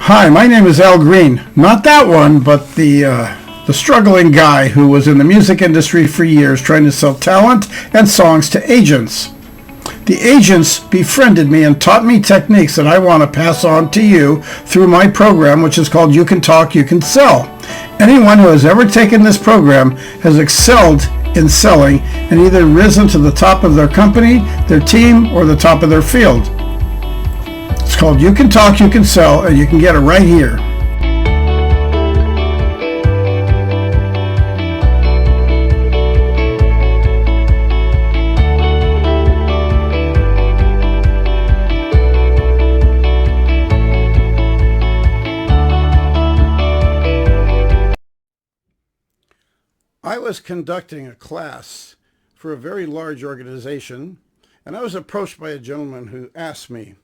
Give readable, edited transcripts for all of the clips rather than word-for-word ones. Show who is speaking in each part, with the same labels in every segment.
Speaker 1: Hi, my name is Al Green. Not that one, but the struggling guy who was in the music industry for years trying to sell talent and songs to agents. The agents befriended me and taught me techniques that I want to pass on to you through my program, which is called You Can Talk, You Can Sell. Anyone who has ever taken this program has excelled in selling and either risen to the top of their company, their team, or the top of their field. It's called You Can Talk, You Can Sell, and you can get it right here. I was conducting a class for a very large organization, and I was approached by a gentleman who asked me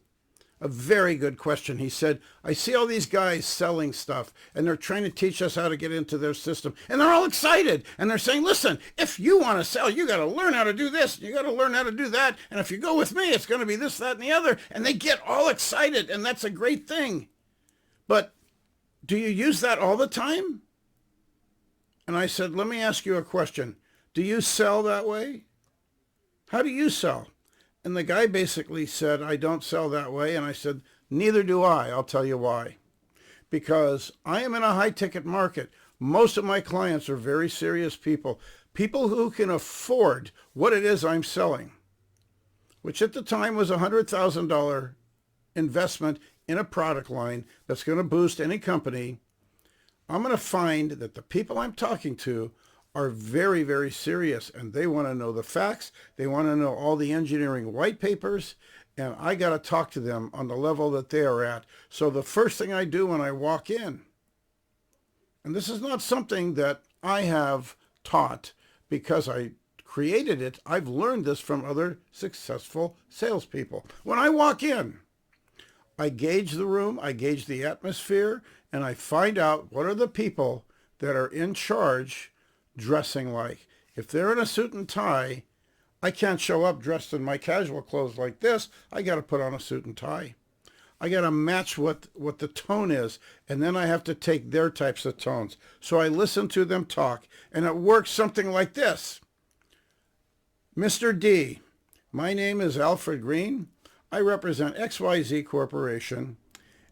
Speaker 1: a very good question. He said, I see all these guys selling stuff, and they're trying to teach us how to get into their system, and they're all excited, and they're saying, listen, if you want to sell, you got to learn how to do this, you got to learn how to do that, and if you go with me, it's going to be this, that, and the other, and they get all excited, and that's a great thing. But do you use that all the time? And I said, let me ask you a question. Do you sell that way? How do you sell? And the guy basically said, I don't sell that way. And I said, neither do I. I'll tell you why. Because I am in a high-ticket market. Most of my clients are very serious people, people who can afford what it is I'm selling, which at the time was a $100,000 investment in a product line that's going to boost any company. I'm going to find that the people I'm talking to are very, very serious, and they want to know the facts. They want to know all the engineering white papers, and I got to talk to them on the level that they are at. So the first thing I do when I walk in, and this is not something that I have taught because I created it. I've learned this from other successful salespeople. When I walk in, I gauge the room, I gauge the atmosphere, and I find out what are the people that are in charge dressing like. If they're in a suit and tie, I can't show up dressed in my casual clothes like this. I got to put on a suit and tie. I got to match what the tone is, and then I have to take their types of tones. So I listen to them talk, and it works something like this. Mr. D, my name is Alfred Green. I represent XYZ Corporation,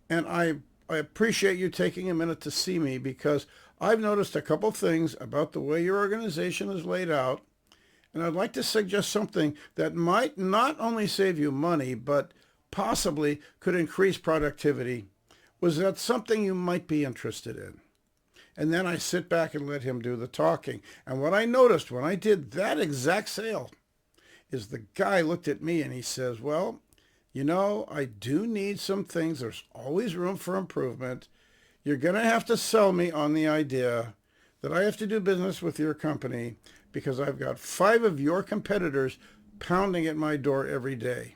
Speaker 1: and I appreciate you taking a minute to see me because I've noticed a couple things about the way your organization is laid out, and I'd like to suggest something that might not only save you money, but possibly could increase productivity. Was that something you might be interested in? And then I sit back and let him do the talking. And what I noticed when I did that exact sale is the guy looked at me and he says, well, you know, I do need some things. There's always room for improvement. You're going to have to sell me on the idea that I have to do business with your company because I've got 5 of your competitors pounding at my door every day.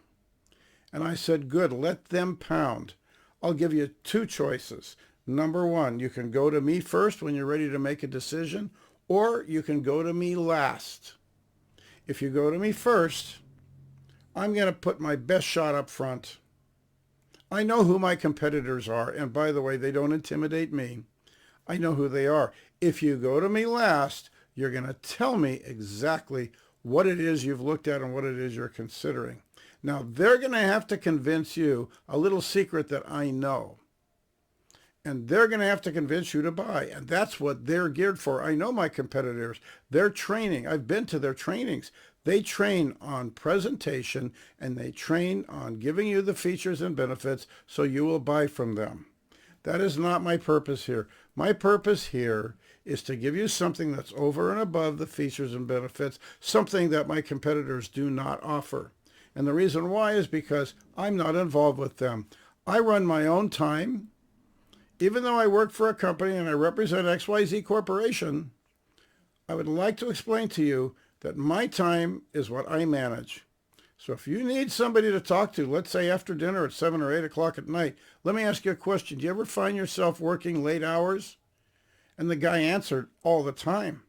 Speaker 1: And I said, good, let them pound. I'll give you 2 choices. Number 1, you can go to me first when you're ready to make a decision, or you can go to me last. If you go to me first, I'm going to put my best shot up front. I know who my competitors are, and by the way, they don't intimidate me. I know who they are. If you go to me last, you're going to tell me exactly what it is you've looked at and what it is you're considering. Now, they're going to have to convince you a little secret that I know. And they're going to have to convince you to buy. And that's what they're geared for. I know my competitors. They're training. I've been to their trainings. They train on presentation and they train on giving you the features and benefits so you will buy from them. That is not my purpose here. My purpose here is to give you something that's over and above the features and benefits, something that my competitors do not offer. And the reason why is because I'm not involved with them. I run my own time. Even though I work for a company and I represent XYZ Corporation, I would like to explain to you that my time is what I manage. So if you need somebody to talk to, let's say after dinner at 7 or 8 o'clock at night, let me ask you a question. Do you ever find yourself working late hours? And the guy answered, all the time.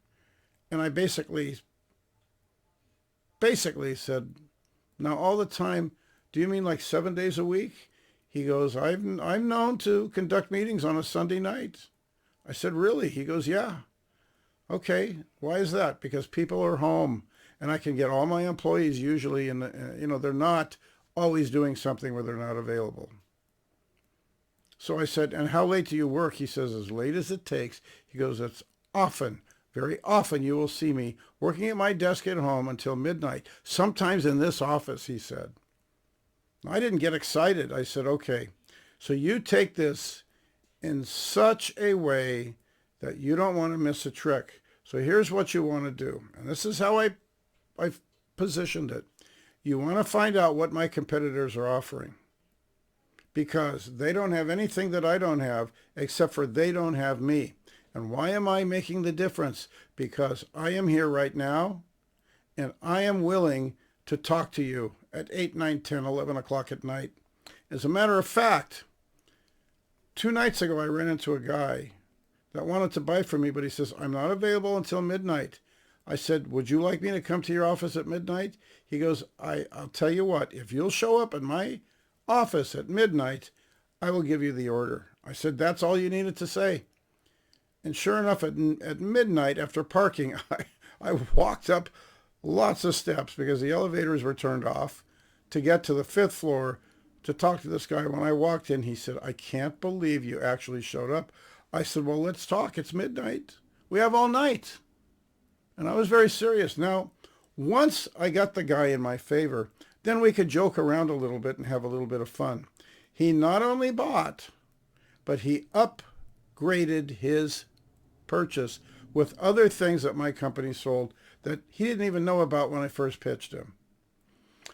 Speaker 1: And I basically said, now all the time, do you mean like 7 days a week? He goes, I'm known to conduct meetings on a Sunday night. I said, really? He goes, yeah. Okay, why is that? Because people are home, and I can get all my employees usually, and they're not always doing something where they're not available. So I said, and how late do you work? He says, as late as it takes. He goes, it's often, very often you will see me working at my desk at home until midnight, sometimes in this office, he said. I didn't get excited. I said, okay, so you take this in such a way that you don't want to miss a trick. So here's what you want to do. And this is how I've positioned it. You want to find out what my competitors are offering, because they don't have anything that I don't have, except for they don't have me. And why am I making the difference? Because I am here right now, and I am willing to talk to you at 8, 9, 10, 11 o'clock at night. As a matter of fact, 2 nights ago, I ran into a guy that wanted to buy from me, but he says, I'm not available until midnight. I said, would you like me to come to your office at midnight? He goes, I'll tell you what, if you'll show up at my office at midnight, I will give you the order. I said, that's all you needed to say. And sure enough, at midnight, after parking, I walked up lots of steps because the elevators were turned off to get to the 5th floor to talk to this guy. When I walked in, he said, I can't believe you actually showed up. I said, well, let's talk. It's midnight. We have all night. And I was very serious. Now, once I got the guy in my favor, then we could joke around a little bit and have a little bit of fun. He not only bought, but he upgraded his purchase with other things that my company sold that he didn't even know about when I first pitched him.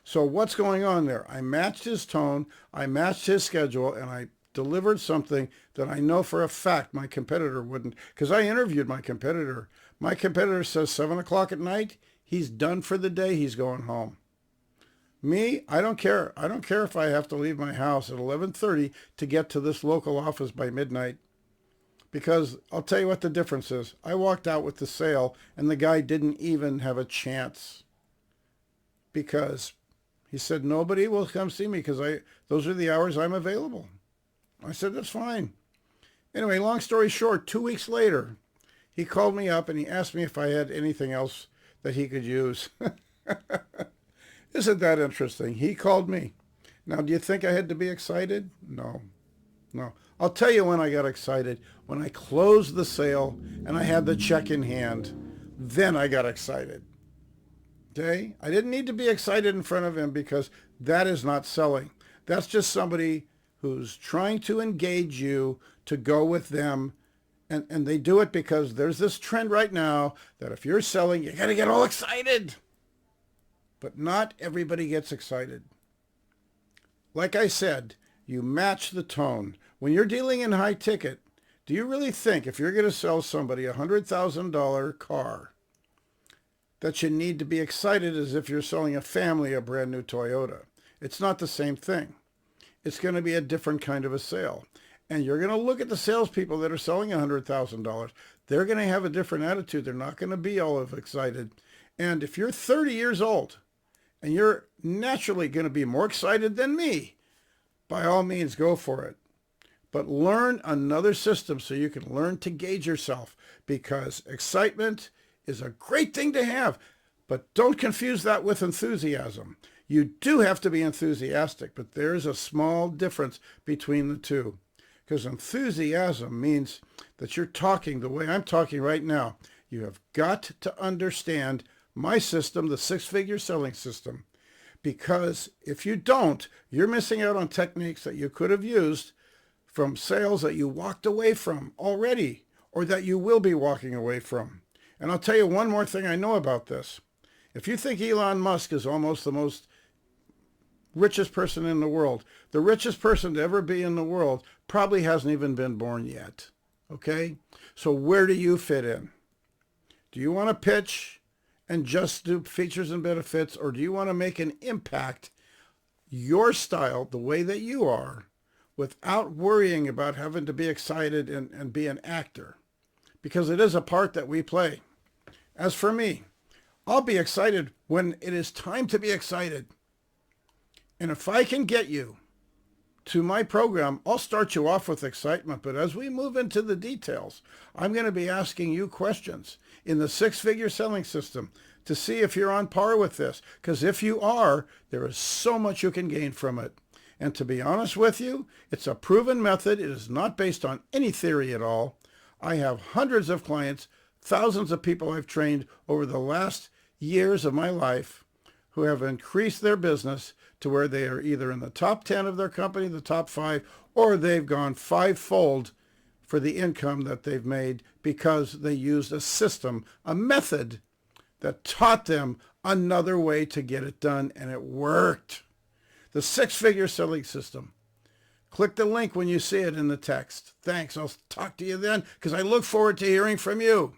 Speaker 1: So what's going on there? I matched his tone, I matched his schedule, and I delivered something that I know for a fact my competitor wouldn't, because I interviewed my competitor. My competitor says 7 o'clock at night, he's done for the day, he's going home. Me, I don't care. I don't care if I have to leave my house at 11:30 to get to this local office by midnight. Because I'll tell you what the difference is. I walked out with the sale, and the guy didn't even have a chance. Because he said, nobody will come see me because those are the hours I'm available. I said, that's fine. Anyway, long story short, 2 weeks later, he called me up and he asked me if I had anything else that he could use. Isn't that interesting? He called me. Now, do you think I had to be excited? No. I'll tell you when I got excited. When I closed the sale and I had the check in hand, then I got excited. Okay? I didn't need to be excited in front of him because that is not selling. That's just somebody who's trying to engage you to go with them. And they do it because there's this trend right now that if you're selling, you got to get all excited. But not everybody gets excited. Like I said, you match the tone. When you're dealing in high ticket, do you really think if you're going to sell somebody a $100,000 car that you need to be excited as if you're selling a family a brand new Toyota? It's not the same thing. It's going to be a different kind of a sale. And you're going to look at the salespeople that are selling $100,000. They're going to have a different attitude. They're not going to be all of excited. And if you're 30 years old and you're naturally going to be more excited than me, by all means, go for it. But learn another system so you can learn to gauge yourself, because excitement is a great thing to have, but don't confuse that with enthusiasm. You do have to be enthusiastic, but there's a small difference between the two, because enthusiasm means that you're talking the way I'm talking right now. You have got to understand my system, the 6-figure selling system, because if you don't, you're missing out on techniques that you could have used from sales that you walked away from already, or that you will be walking away from. And I'll tell you one more thing I know about this. If you think Elon Musk is almost the most richest person in the world, the richest person to ever be in the world probably hasn't even been born yet. Okay? So where do you fit in? Do you want to pitch and just do features and benefits, or do you want to make an impact your style, the way that you are, without worrying about having to be excited and be an actor? Because it is a part that we play. As for me, I'll be excited when it is time to be excited. And if I can get you to my program, I'll start you off with excitement, but as we move into the details, I'm going to be asking you questions in the six-figure selling system to see if you're on par with this. Because if you are, there is so much you can gain from it. And to be honest with you, it's a proven method. It is not based on any theory at all. I have hundreds of clients, thousands of people I've trained over the last years of my life who have increased their business to where they are either in the top 10 of their company, the top 5, or they've gone fivefold for the income that they've made because they used a system, a method that taught them another way to get it done, and it worked. The six-figure selling system. Click the link when you see it in the text. Thanks. I'll talk to you then because I look forward to hearing from you.